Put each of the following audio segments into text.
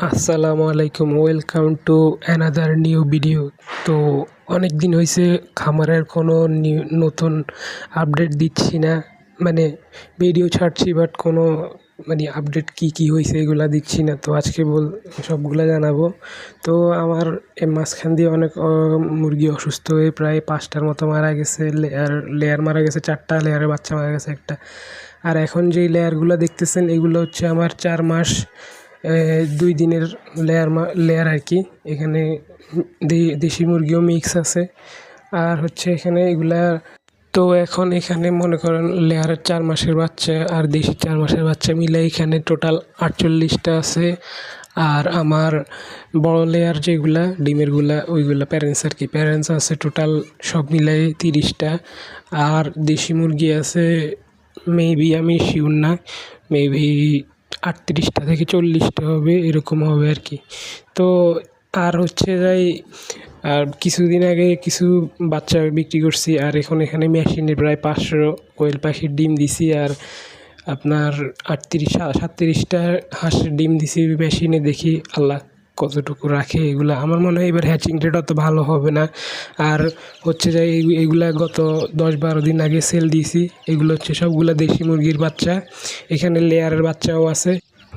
আসসালামু আলাইকুম, welcome to another new video. তো অনেক দিন হয়েছে খামারের কোনো নতুন আপডেট দিচ্ছি না, মানে ভিডিও ছাড়ছি বাট কোনো আপডেট কি হয়েছে এগুলা দিচ্ছি না। তো আজকে সবগুলা জানাবো। তো আমার মাঝখান দিয়ে অনেক মুরগি অসুস্থ হয়ে প্রায় 5টার মতো মারা গেছে। লেয়ার মারা গেছে 4টা, লেয়ারের বাচ্চা মারা গেছে একটা। আর এখন যেই লেয়ারগুলো দেখতেছেন এগুলো হচ্ছে আমার 4 মাস 2 দিনের লেয়ার আর কি। এখানে দেশি মুরগিও মিক্স আছে। আর হচ্ছে এখানে এগুলা, তো এখন এখানে মনে করেন লেয়ারের 4 মাসের বাচ্চা আর দেশি 4 মাসের বাচ্চা মিলে এখানে টোটাল 48টা আছে। আর আমার বড় লেয়ার যেগুলা ডিমেরগুলা ওইগুলা প্যারেন্টস আর কি, প্যারেন্টস আছে টোটাল সব মিলাই 30টা। আর দেশি মুরগি আছে মেবি, আমি শিওর না, মেবি 38টা থেকে 40টা হবে, এরকম হবে আর কি। তো আর হচ্ছে যাই, আর কিছুদিন আগে কিছু বাচ্চা বিক্রি করছি। আর এখন এখানে মেশিনে প্রায় 500 কোয়েল পাখির ডিম দিছি। আর আপনার 37টা হাঁসের ডিম দিছি মেশিনে। দেখি আল্লাহ কতটুকু রাখে এগুলা। আমার মনে হয় এবার হ্যাচিং রেট অত ভালো হবে না। আর হচ্ছে যে এইগুলা গত 10-12 দিন আগে সেল দিয়েছি। এগুলো হচ্ছে সবগুলা দেশি মুরগির বাচ্চা, এখানে লেয়ারের বাচ্চাও আছে।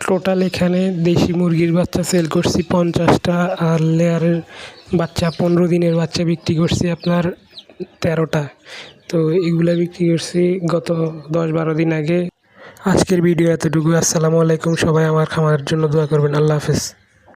টোটাল এখানে দেশি মুরগির বাচ্চা সেল করছি 50টা, আর লেয়ারের বাচ্চা 15 দিনের বাচ্চা বিক্রি করছি আপনার 13টা। তো এগুলা বিক্রি করছি গত 10-12 দিন আগে। আজকের ভিডিও এতটুকু। আসসালামু আলাইকুম, সবাই আমার খামারের জন্য দোয়া করবেন। আল্লাহ হাফেজ।